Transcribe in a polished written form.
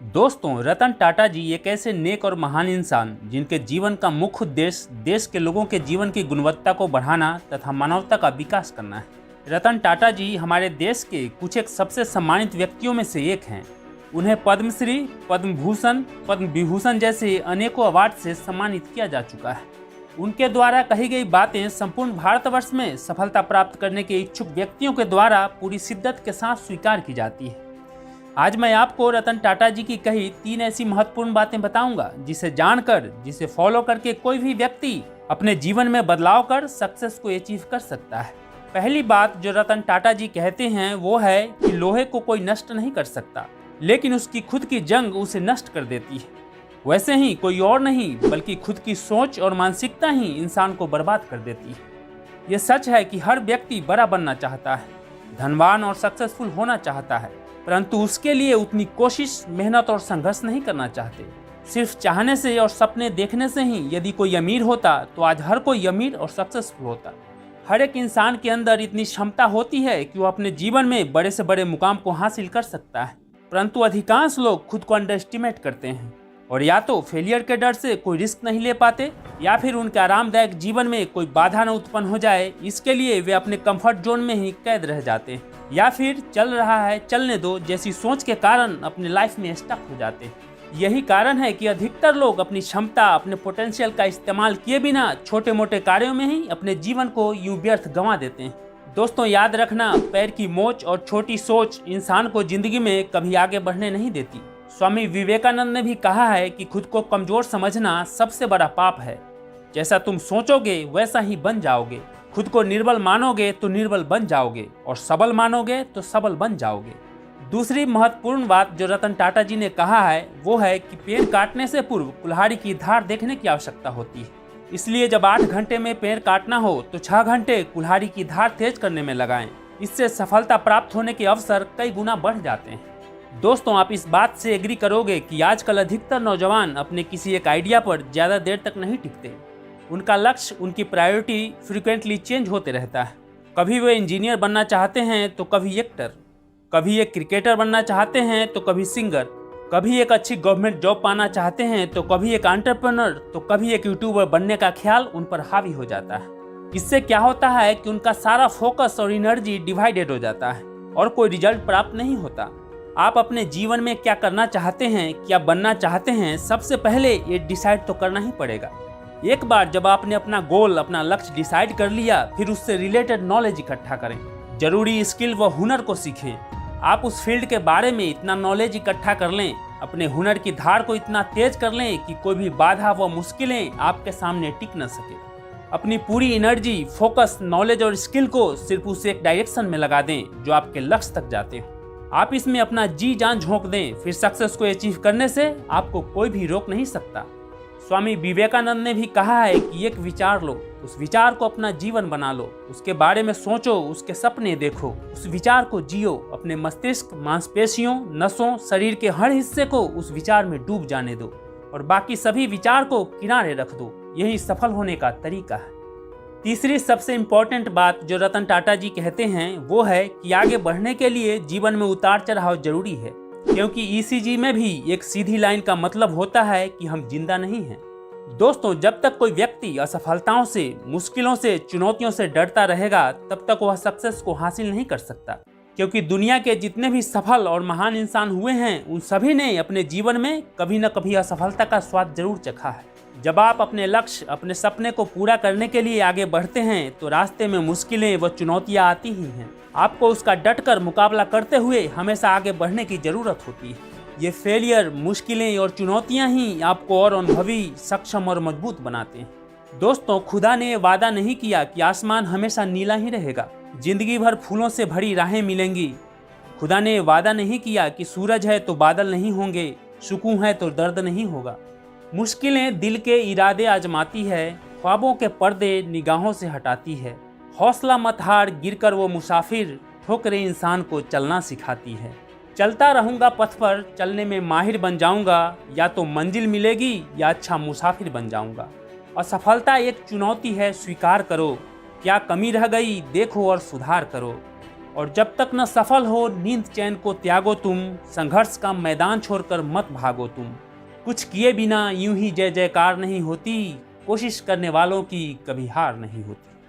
दोस्तों, रतन टाटा जी एक ऐसे नेक और महान इंसान जिनके जीवन का मुख्य उद्देश्य देश के लोगों के जीवन की गुणवत्ता को बढ़ाना तथा मानवता का विकास करना है। रतन टाटा जी हमारे देश के कुछ एक सबसे सम्मानित व्यक्तियों में से एक हैं। उन्हें पद्मश्री, पद्म भूषण, पद्म विभूषण जैसे अनेकों अवार्ड से सम्मानित किया जा चुका है। उनके द्वारा कही गई बातें संपूर्ण भारतवर्ष में सफलता प्राप्त करने के इच्छुक व्यक्तियों के द्वारा पूरी शिद्दत के साथ स्वीकार की जाती है। आज मैं आपको रतन टाटा जी की कही 3 ऐसी महत्वपूर्ण बातें बताऊंगा जिसे जानकर, जिसे फॉलो करके कोई भी व्यक्ति अपने जीवन में बदलाव कर सक्सेस को अचीव कर सकता है। पहली बात जो रतन टाटा जी कहते हैं वो है कि लोहे को कोई नष्ट नहीं कर सकता, लेकिन उसकी खुद की जंग उसे नष्ट कर देती है। वैसे ही कोई और नहीं बल्कि खुद की सोच और मानसिकता ही इंसान को बर्बाद कर देती है। ये सच है कि हर व्यक्ति बड़ा बनना चाहता है, धनवान और सक्सेसफुल होना चाहता है, परंतु उसके लिए उतनी कोशिश, मेहनत और संघर्ष नहीं करना चाहते। सिर्फ चाहने से और सपने देखने से ही यदि कोई अमीर होता तो आज हर कोई अमीर और सक्सेसफुल होता। हर एक इंसान के अंदर इतनी क्षमता होती है कि वो अपने जीवन में बड़े से बड़े मुकाम को हासिल कर सकता है, परंतु अधिकांश लोग खुद को अंडर एस्टिमेट करते हैं और या तो फेलियर के डर से कोई रिस्क नहीं ले पाते या फिर उनके आरामदायक जीवन में कोई बाधा न उत्पन्न हो जाए, इसके लिए वे अपने कंफर्ट जोन में ही कैद रह जाते हैं, या फिर चल रहा है चलने दो जैसी सोच के कारण अपने लाइफ में स्टक हो जाते हैं। यही कारण है कि अधिकतर लोग अपनी क्षमता, अपने पोटेंशियल का इस्तेमाल किए बिना छोटे मोटे कार्यों में ही अपने जीवन को यूं व्यर्थ गंवा देते हैं। दोस्तों, याद रखना, पैर की मोच और छोटी सोच इंसान को जिंदगी में कभी आगे बढ़ने नहीं देती। स्वामी विवेकानंद ने भी कहा है कि खुद को कमजोर समझना सबसे बड़ा पाप है। जैसा तुम सोचोगे वैसा ही बन जाओगे। खुद को निर्बल मानोगे तो निर्बल बन जाओगे और सबल मानोगे तो सबल बन जाओगे। दूसरी महत्वपूर्ण बात जो रतन टाटा जी ने कहा है वो है कि पेड़ काटने से पूर्व कुल्हाड़ी की धार देखने की आवश्यकता होती है। इसलिए जब 8 घंटे में पेड़ काटना हो तो 6 घंटे कुल्हाड़ी की धार तेज करने में लगाएं। इससे सफलता प्राप्त होने के अवसर कई गुना बढ़ जाते हैं। दोस्तों, आप इस बात से एग्री करोगे कि आजकल अधिकतर नौजवान अपने किसी एक आइडिया पर ज़्यादा देर तक नहीं टिकते। उनका लक्ष्य, उनकी प्रायोरिटी फ्रीक्वेंटली चेंज होते रहता है। कभी वे इंजीनियर बनना चाहते हैं तो कभी एक्टर, कभी एक क्रिकेटर बनना चाहते हैं तो कभी सिंगर, कभी एक अच्छी गवर्नमेंट जॉब पाना चाहते हैं तो कभी एक एंटरप्रेन्योर, तो कभी एक यूट्यूबर बनने का ख्याल उन पर हावी हो जाता है। इससे क्या होता है कि उनका सारा फोकस और एनर्जी डिवाइडेड हो जाता है और कोई रिजल्ट प्राप्त नहीं होता। आप अपने जीवन में क्या करना चाहते हैं, क्या बनना चाहते हैं, सबसे पहले ये डिसाइड तो करना ही पड़ेगा। एक बार जब आपने अपना गोल, अपना लक्ष्य डिसाइड कर लिया, फिर उससे रिलेटेड नॉलेज इकट्ठा करें, जरूरी स्किल व हुनर को सीखें। आप उस फील्ड के बारे में इतना नॉलेज इकट्ठा कर लें, अपने हुनर की धार को इतना तेज कर लें कि कोई भी बाधा व मुश्किलें आपके सामने टिक न सके। अपनी पूरी एनर्जी, फोकस, नॉलेज और स्किल को सिर्फ उस एक डायरेक्शन में लगा दें जो आपके लक्ष्य तक जाते हो। आप इसमें अपना जी जान झोंक दें, फिर सक्सेस को अचीव करने से आपको कोई भी रोक नहीं सकता। स्वामी विवेकानंद ने भी कहा है कि एक विचार लो, उस विचार को अपना जीवन बना लो, उसके बारे में सोचो, उसके सपने देखो, उस विचार को जियो। अपने मस्तिष्क, मांसपेशियों, नसों, शरीर के हर हिस्से को उस विचार में डूब जाने दो और बाकी सभी विचार को किनारे रख दो। यही सफल होने का तरीका है। तीसरी सबसे इम्पोर्टेंट बात जो रतन टाटा जी कहते हैं वो है कि आगे बढ़ने के लिए जीवन में उतार चढ़ाव जरूरी है, क्योंकि ईसीजी में भी एक सीधी लाइन का मतलब होता है कि हम जिंदा नहीं हैं। दोस्तों, जब तक कोई व्यक्ति असफलताओं से, मुश्किलों से, चुनौतियों से डरता रहेगा तब तक वह सक्सेस को हासिल नहीं कर सकता, क्योंकि दुनिया के जितने भी सफल और महान इंसान हुए हैं उन सभी ने अपने जीवन में कभी न कभी असफलता का स्वाद जरूर चखा है। जब आप अपने लक्ष्य, अपने सपने को पूरा करने के लिए आगे बढ़ते हैं तो रास्ते में मुश्किलें व चुनौतियां आती ही हैं। आपको उसका डटकर मुकाबला करते हुए हमेशा आगे बढ़ने की जरूरत होती है। ये फेलियर, मुश्किलें और चुनौतियां ही आपको और अनुभवी, सक्षम और मजबूत बनाते हैं। दोस्तों, खुदा ने वादा नहीं किया कि आसमान हमेशा नीला ही रहेगा, जिंदगी भर फूलों से भरी राहें मिलेंगी। खुदा ने वादा नहीं किया कि सूरज है तो बादल नहीं होंगे, सुकून है तो दर्द नहीं होगा। मुश्किलें दिल के इरादे आजमाती है, ख्वाबों के पर्दे निगाहों से हटाती है। हौसला मत हार, गिरकर वो मुसाफिर, ठोकरें इंसान को चलना सिखाती है। चलता रहूँगा पथ पर, चलने में माहिर बन जाऊँगा, या तो मंजिल मिलेगी या अच्छा मुसाफिर बन जाऊँगा। असफलता एक चुनौती है, स्वीकार करो। क्या कमी रह गई देखो और सुधार करो। और जब तक न सफल हो नींद चैन को त्यागो तुम, संघर्ष का मैदान छोड़कर मत भागो तुम। कुछ किए बिना यूं ही जय जयकार नहीं होती, कोशिश करने वालों की कभी हार नहीं होती।